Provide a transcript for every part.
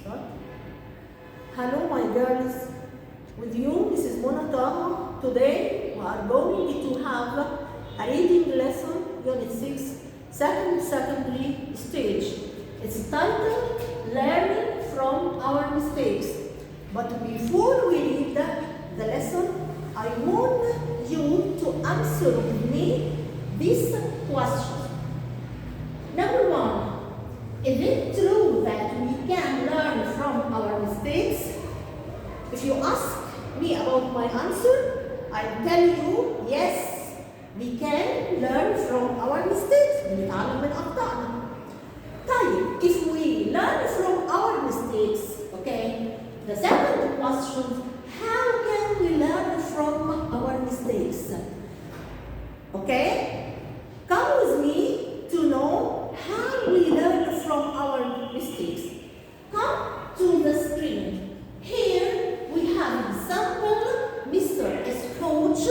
Start. Hello, my girls. With you, this is Taha. Today, we are going to have a reading lesson, Unit 6, secondary stage. It's titled Learning from Our Mistakes. But before we read the lesson, I want you to answer with me these questions. Number 1. Is it true that we can learn from our mistakes? If you ask me about my answer, I tell you yes, we can learn from our mistakes. بنتعلم من أخطائنا. طيب, if we learn from our mistakes, okay, the second question, how can we learn from our mistakes? Okay, come with me to know how we learn from our mistakes. Come to the screen. Here we have example, Mr. Scrooge.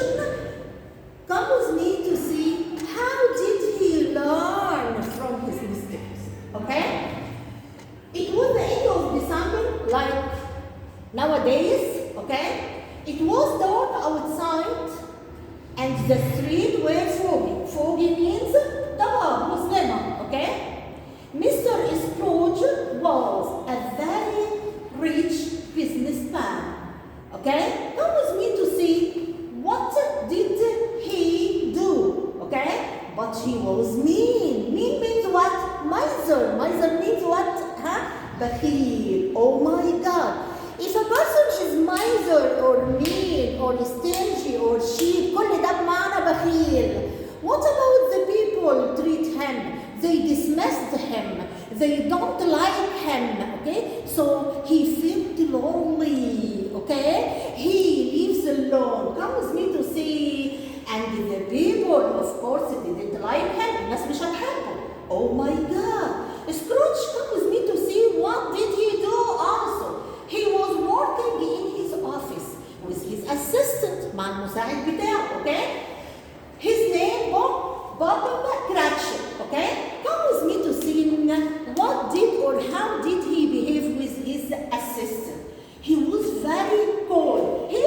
Come with me to see how did he learn from his mistakes. Okay? It was the end of December, like nowadays, okay? It was dark outside and the streets were foggy. Foggy means Taha, Muslim, okay? Mr. Scrooge was a very rich businessman, okay? Come with me to see what did he do, okay? But he was mean. Mean means what? Miser. Miser means what? Bakhil. Oh my God. If a person is miser or mean or stingy or cheap, كل ده بمعنى بخيل. What about the people treat him? They dismissed him. They don't like him, okay? So he felt lonely, okay? He lives alone. Come with me to see. And the people, of course, didn't like him. الناس مش هتحبه. Oh my God. Scrooge, come with me to see what did he do also. He was working in his office with his assistant, مع المساعد بتاعه, okay? His name Bob Cratchit, okay? Come with me to see what did or how did he behave with his assistant. He was very cold. He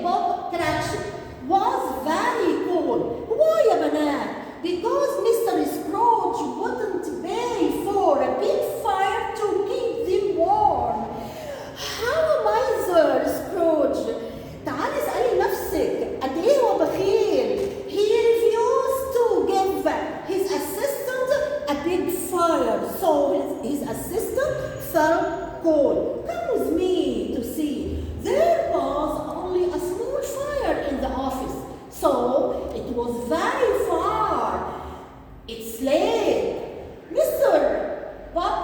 Bob Cratchit was very cold. Why, يا بنات? Because Mr. Scrooge wouldn't pay for a big fire to keep them warm. How miser Scrooge? تعالي اسألي نفسك قد إيه هو بخيل. He refused to give his assistant a big fire, so his assistant felt cold. Come with me to see. There was only a small fire in the office, so it was very far. It's late. Mr. Bob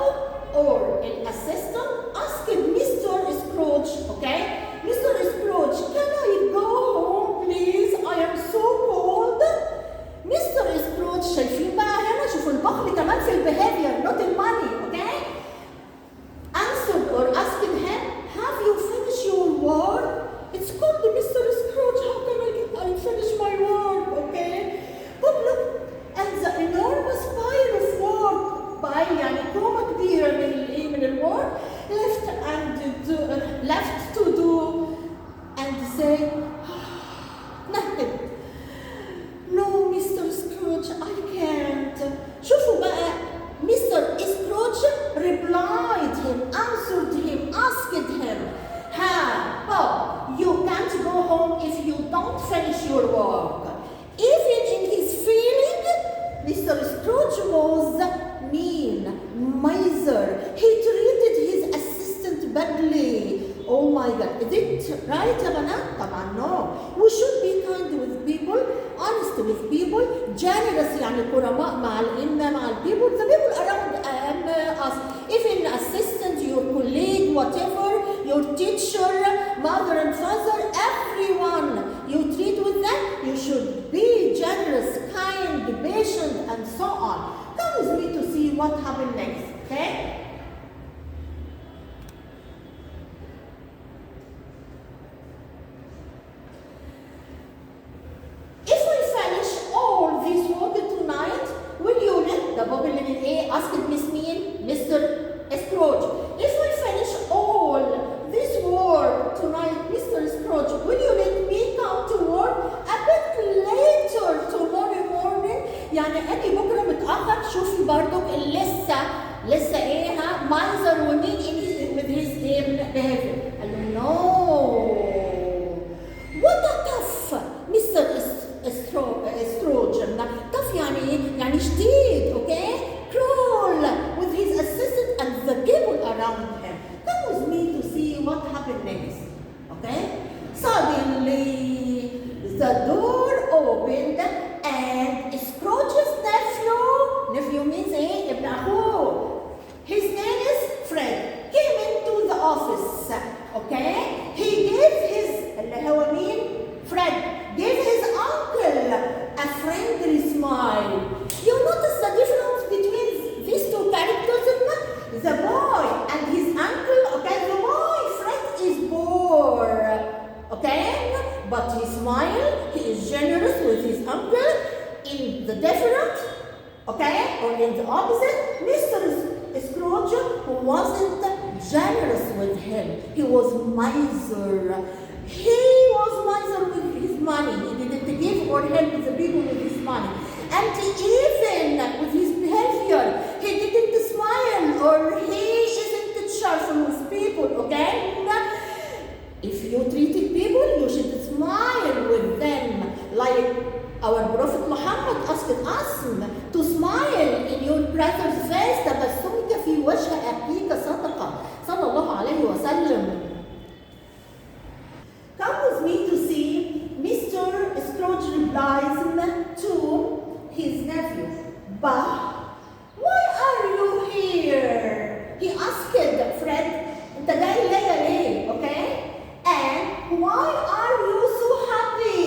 or an assistant asked Mr. Scrooge, okay? Mr. Scrooge, can I go home, please? I am so cold. Mr. Scrooge, شايفين بقى هنا شوفوا البخل كمان في البيهافير, not in money, okay? Answered or asked him, have you finished your work? It's called Mr. Scrooge, how can I finish my work, okay? But look at the enormous pile of work. Pile يعني كومة كبيرة من الwork left to do and say, nothing. No, Mr. Scrooge, I can't. شوفوا بقى, Mr. Scrooge replied him, answered him, asked him, Bob, you can't go home if you don't finish your work. Even in his feeling, Mr. Scrooge was mean, miser. He treated his assistant badly. Oh my God. Is it right, يا بنات? طبعا no. We should be kind with people, honest with people, generous يعني كرماء مع الإمة, مع people, the people around us. Even assistant, your colleague, whatever, your teacher, mother and father, everyone you treat with them, you should be generous, kind, patient, and so on. Come with me to see what happened next, okay? If I finish all this work tonight, will you let the Bob asked Miss Mean, Mr. Scrooge. If I different, okay, or in the opposite, Mr. Scrooge wasn't generous with him. He was miser. He was miser with his money. He didn't give or help the people with his money. And even with his behavior, he didn't smile or he isn't cheerful with people, okay? If you treated people, you should smile with them. Like our Prophet Muhammad asked us to smile in your brother's face. تبسمك في وجه أخيك صدقة. صلى الله عليه وسلم. Come with me to see Mr. Scrooge replies to his nephew. But why are you here? He asked Fred. أنت جاي ليه؟ Okay? And why are you so happy?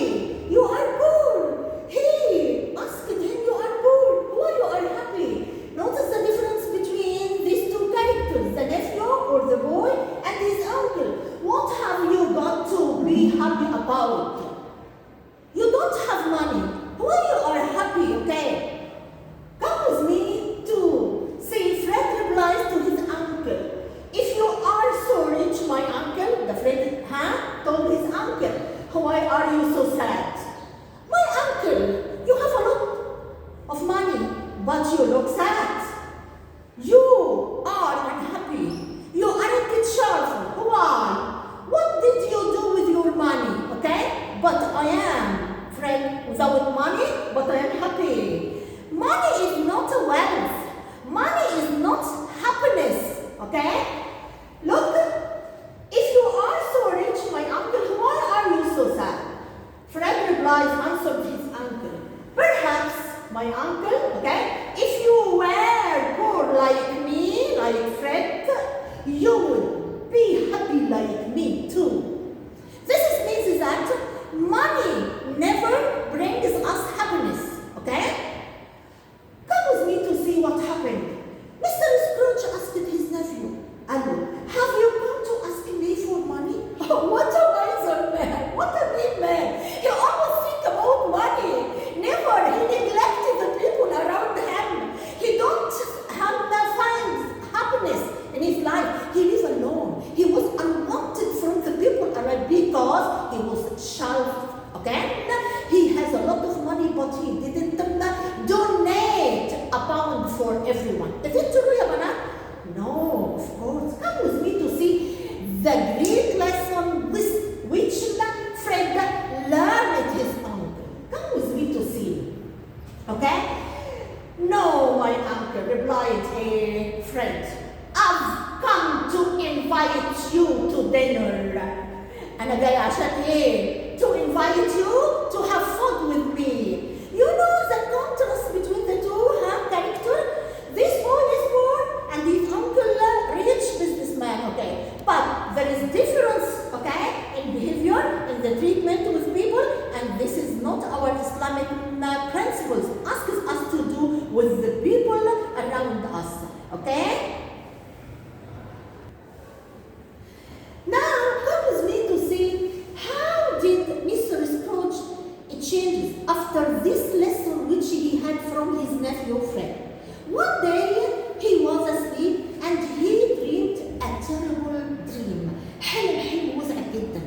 You are poor. He asked him, you are poor. Why you are happy? Notice the difference between these two characters, the nephew or the boy and his uncle. What have you got to be happy about? You don't have money. Why you are happy, okay? Come with me to see Fred replies to his uncle. If you are so rich, my uncle, the friend told his uncle, why are you so sad? My uncle, you have a lot of money, but you look sad. You are unhappy. You aren't cheerful. Why? What did you do with your money? Okay? But I am, friend, without money, but I am happy. Money is not a wealth. Money is not happiness. Okay? Look, if you are so rich, my uncle, why are you so sad? Fred replies, answered his uncle. Perhaps, my uncle, okay, if you were poor like me, like Fred, you would be happy like me too. This means that money never brings us happiness, okay? Come with me to see what happened. Mr. Scrooge asked his nephew, Hello, have you come to ask me for money? Oh, what a miser man! What a mean man! He always thinks about money. Never. He neglected the people around him. He don't find happiness in his life. He lives alone. He was unwanted from the people around because he was shelved. Okay? He has a lot of money, but he didn't donate a pound for everyone. Is it true, Yabana? No, of course. Come with me to see the great lesson which Fred learned his uncle. Come with me to see. Okay? No, my uncle, replied Fred. I've come to invite you to dinner. أنا جاي عشان إيه؟ To invite you to have fun with me. You know the contrast between the two characters? This boy is poor and his uncle rich businessman, okay? But there is difference, okay, in behavior, in the treatment with people, and this is not our Islamic principles. Asks us to do with the people around us, okay? Now, come with me to see how did Mr. Scrooge change after this lesson which he had from his nephew Fred. One day he was asleep and he dreamed a terrible dream. حلم مزعج جدا.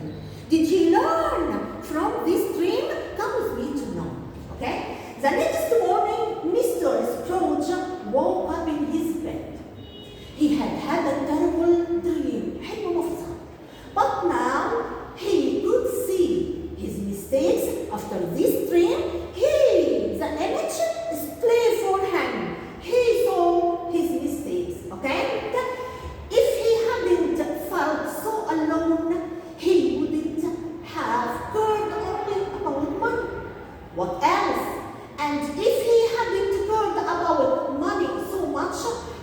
Did he learn from this dream? Come with me to know. Okay? The next morning, Mr. Scrooge woke up in his bed. He had a terrible dream. حلم مفزع. But now he could see his mistakes after this dream. The image is played for him. He saw his mistakes, okay? If he hadn't felt so alone, he wouldn't have cared only about money. What else? And if he hadn't cared about money so much,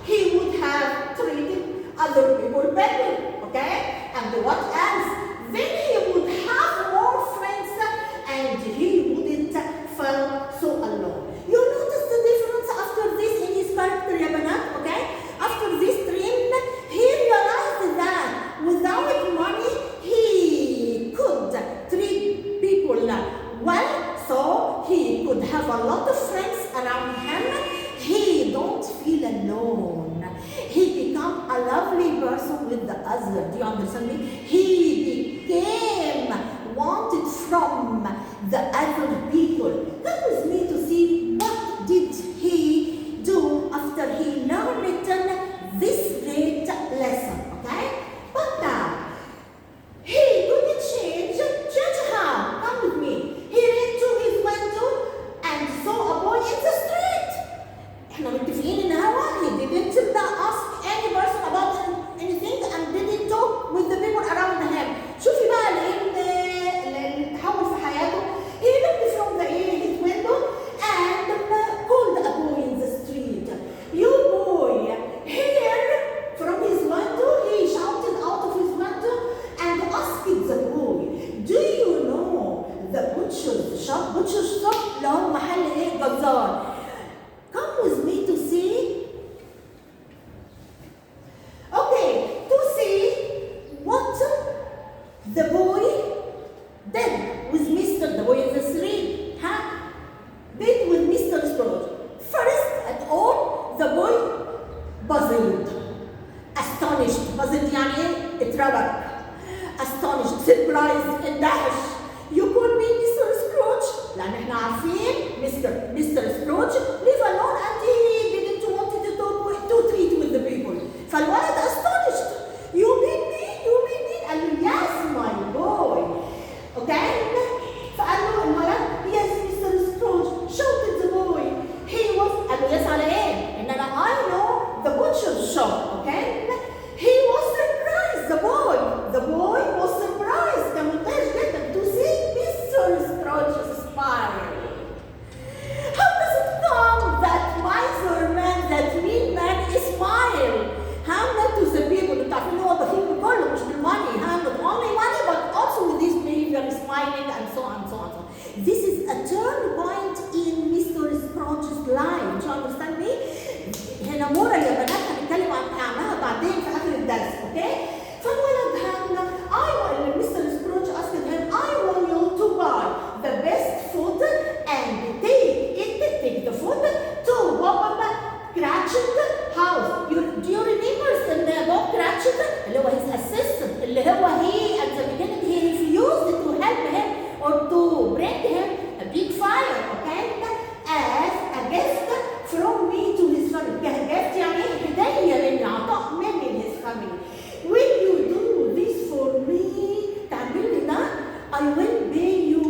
he would have treated other people better, okay? And what else? Then he would have more friends and he wouldn't feel so alone. You notice the difference after this in his character, Yabanat, okay? After this dream, he realized that without money, he could treat people well, so he could have a lot of friends person with the other. Do you understand me? He became wanted from the other people. Come with me to see what did he do after he learned this great lesson, okay? But now, he couldn't change how? Come with me. He ran to his window and saw a boy in the street. احنا متفقين ان هو he didn't ask any person about anything and didn't talk with the people around him. شوفي بقى اللي تحول في حياته. He looked from his window and called a boy in the street. You boy, here from his window, he shouted out of his window and asked the boy, do you know the butcher's shop? Butcher's shop اللي هو محل ايه؟ جزار. Come with me to see. Okay, to see what the boy did with the boy in the street, did with Mr. Scrooge. First at all, the boy puzzled, astonished. Puzzled يعني ايه؟ اتربك. Astonished, surprised, اندهش. You call me Mr. Scrooge? لأن احنا عارفين Mr. Scrooge live alone and he didn't want to treat with the people. فالولد astonished. You mean me? قال له yes my boy. Okay? فقال له الولد yes Mr. Scrooge. Shouted the boy. قال له yes على ايه؟ إن أنا I know the butcher's shop. Okay? He was surprised. The boy was surprised. كان منتهش جدا to see Mr. Scrooge's smile. How does it come that miser man, that mean man is smile? Not to the people. انتوا عارفين هو بخيل بكله مش بالماني. Not only money but also with this behavior, smiling and so on. This is a turn point in Mr. Scrooge's life. Do you understand me? هنا مورا يا بنات هنتكلم عنها بعدين في آخر الدرس. Okay? فالولد Mr. Scrooge asked him, I want you to buy the best food and take the food to Bob Cratchit's house. Do you remember Bob Cratchit? اللي هو his assistant, اللي هو he at the beginning he refused to help him or to bring him a big fire, okay? As a gift from me to his family. gift يعني هدية مني, عطاء مني his family. Will you do this for me? تعمل لي ده? I will pay you.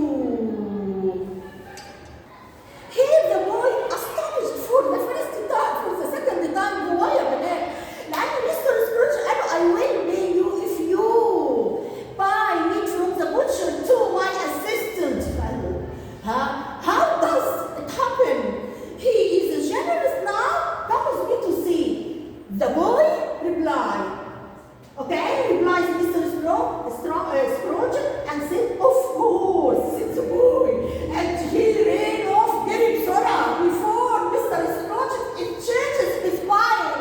Here the boy astonished for the first time, for the second time. هو يا بنات لأن Mr. Scrooge قال له I will pay you if you buy meat from the butcher to my assistant. How does it happen? He is generous now. Come with me to see. The boy replied. Okay, replies Mr. Scrooge and said, of course, said the boy. And he ran off very بسرعة before Mr. Scrooge changes his mind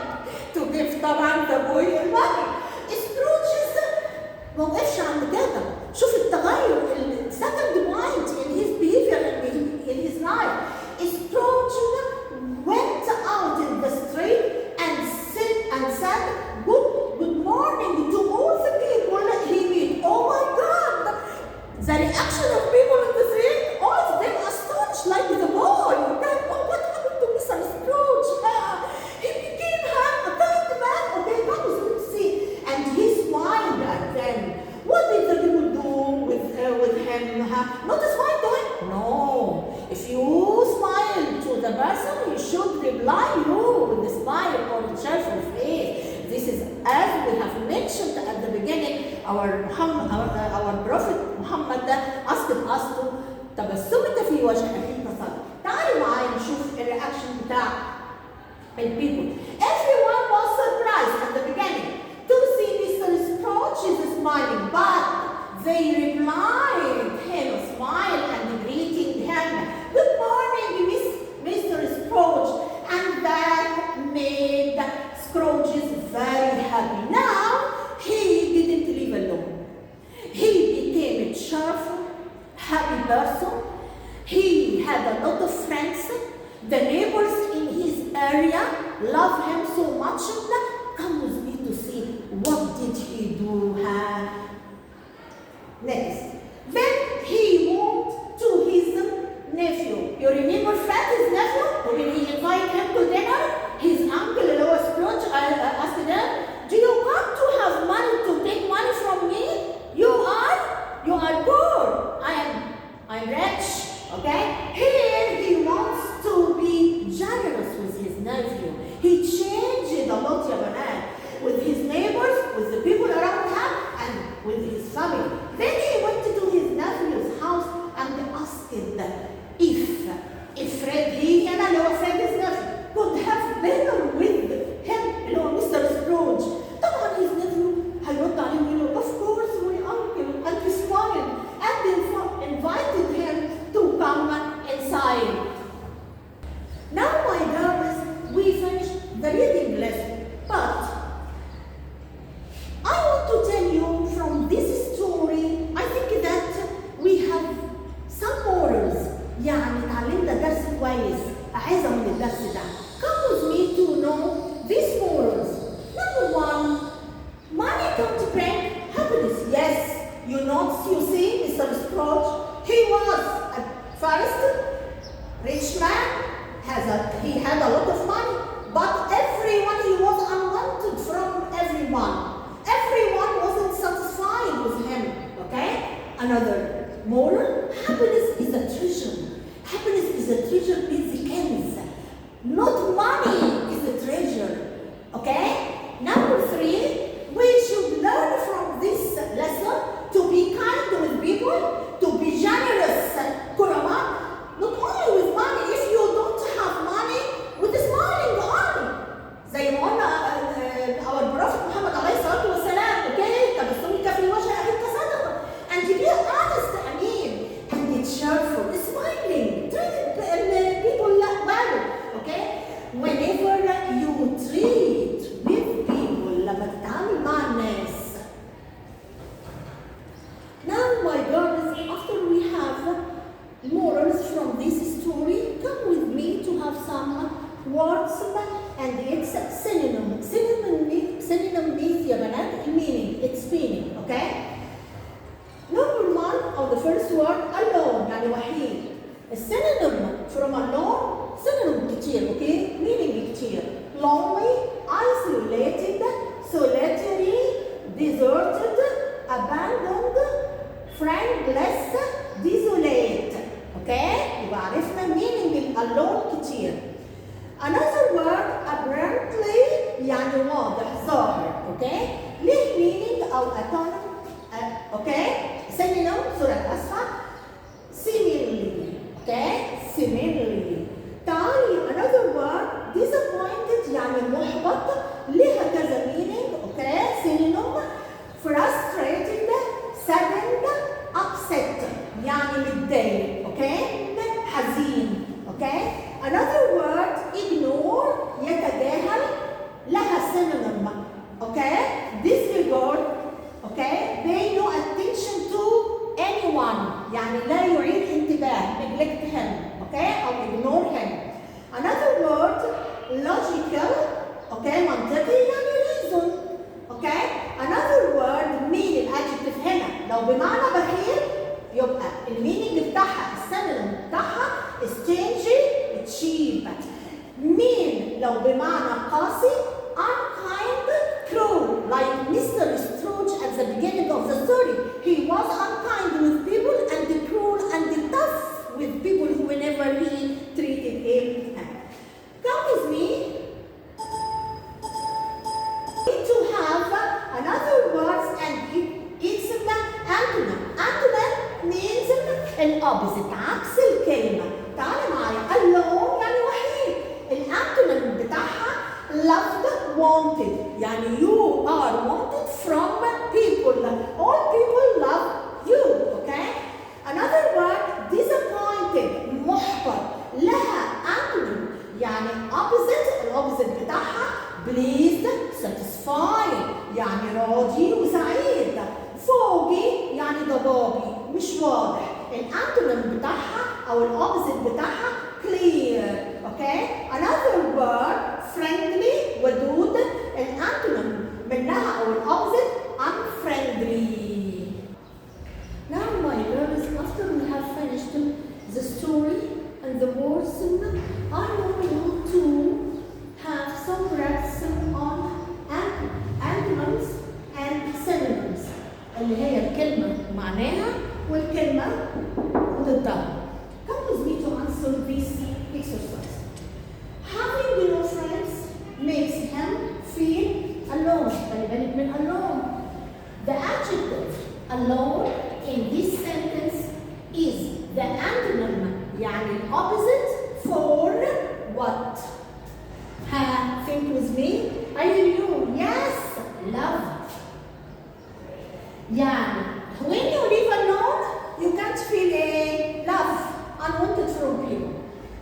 to give the boy money. Scrooge ما وقفش عند كده. شوف التغير, second point in his behavior in his life. Scrooge went out in the street and said, Good morning to all the people he met. Oh my God! The reaction of people in the street, all of them astonished like the boy. What happened to Mr. Scrooge? He became a kind man. Okay, that was good to see. And he smiled at them. What did the people do with him? Not a smile to him? No. If you smile to the person, you should reply you with a smile or a cheerful face. This is, as we have mentioned at the beginning, our Prophet Muhammad asked us to تبسمت في وجه أخيك صدق. تعالوا معايا نشوف الرياكشن بتاع people. Everyone was surprised at the beginning to see Mr. Scrooge smiling, but they replied him a smile and greeting him. Good morning, Mr. Scrooge, and that made Scrooge very happy. Now he didn't live alone. He became a cheerful, happy person. He had a lot of friends. The neighbors in his area loved friendless, desolate. Okay? يبقى عرفنا meaning alone كتير. Another word apparently يعني واضح ظاهر. Okay? ليه meaning أو okay? synonym سوري أسفة. Similarly. Okay? Similarly. تعالي another word disappointed يعني محبط لها كذا meaning. Okay? synonym frustrated, saddened, upset يعني متضايق. Okay? حزين. Okay? Another word ignore يتجاهل لها synonym. Okay? Disregard. Okay? Pay no attention to anyone يعني لا يعيد انتباه neglect him. Okay? أو ignore him. Another word logical. Okay? منطقي يعني reason. Okay? Another word mean الادجective هنا لو بمعنى بخيل يبقى المينينج بتاعها السينونيم بتاعها stingy cheap. mean لو بمعنى قاسي unkind cruel like Mr. Scrooge at the beginning of the story. He was unkind with people and cruel and tough with people whenever he treated him. Come with me. To have another words and it's an antonym. Antonym means an opposite عكس الكلمة. تعالي معايا alone يعني وحيد. الانتونيم بتاعها loved wanted يعني you are wanted from people. All people love you. Okay? Another word disappointed محبط لها antonym يعني opposite. الopposite بتاعها pleased satisfied يعني راضي وسعيد. foggy يعني ضبابي مش واضح. الانتونيم بتاعها او الاوبزيت بتاعها clear. Okay? Another word friendly ودود. الانتونيم منها او الاوبزيت unfriendly. Now my girls, after we have finished the story and the words, I want you to have some practice on antonyms and synonyms اللي هي الكلمة معناها والكلمة ضدها. Come with me to answer this exercise. Having no friends makes him feel alone. خلي بالك من alone. The adjective alone in this sentence is the antonym يعني opposite for what? Think with me. I hear you. Yes, love. يعني when you live alone, you can't feel a love unwanted from people.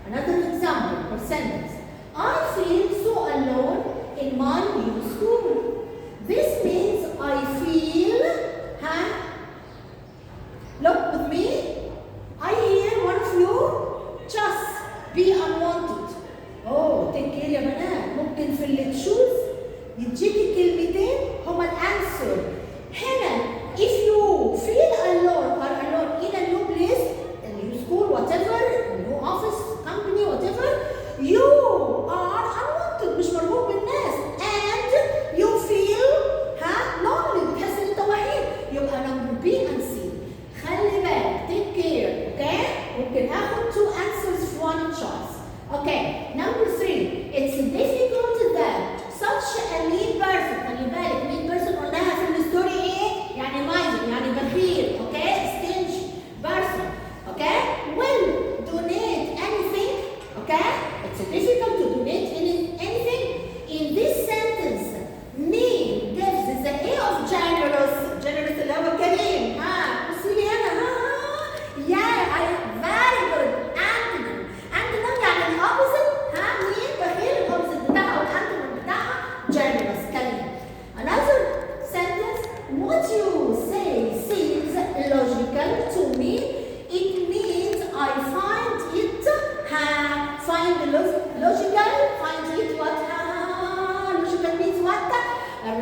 Another example or sentence. I feel so alone in my new school. This means I feel, look with me. I hear one of you just be unwanted. Oh, take care يا بنات. ممكن في اللي تشوز يجيكي كلمتين هما الانسر. هنا if you feel alone or alone in a new place, a new school, whatever, a new office, company, whatever, you are unwanted مش مرغوب بالناس and you feel lonely بتحس ان انت وحيد. يبقى number B and C. خلي بالك take care. Okay? ممكن اخد two answers for one choice. Okay, number 3. It's difficult that such a lead person. خلي بالك lead person قلناها في الستوري ايه؟ يعني miser يعني بخيل. Okay? stingy person. Okay? Will donate anything. Okay? It's difficult to donate anything. In this sentence, me gives the A of generous. Generous اللي هو كريم. بصي لي هنا. Yeah, very good. Antonym. Antonym يعني الopposite. مين بخيل الopposite بتاعها والانtonym بتاعها generous كريم. Another sentence. What you say seems logical to me. It means I find it find logical. Find it what? Logical means what?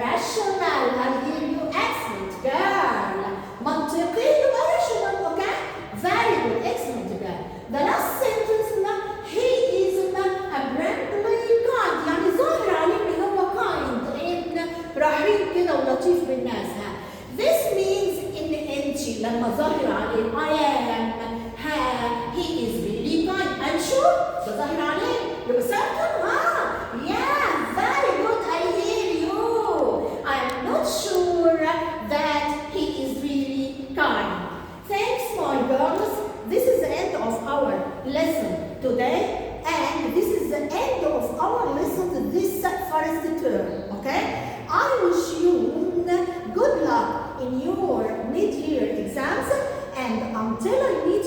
Rational. I hear you. Excellent girl. منطقي يبقى rational. Okay? Very good. Excellent girl. The last sentence he is apparently kind. يعني ظاهر عليه ان هو kind. رحيم كده ولطيف بالناس. This means ان انت لما ظاهر عليه I am he is really kind. I'm sure ده ظاهر عليه. يبقى certain yeah, very good, I hear you. I'm not sure that he is really kind. Thanks, my girls. This is the end of our lesson today, and this is the end of our lesson this first term, okay? I wish you good luck in your mid-year exams, and until I meet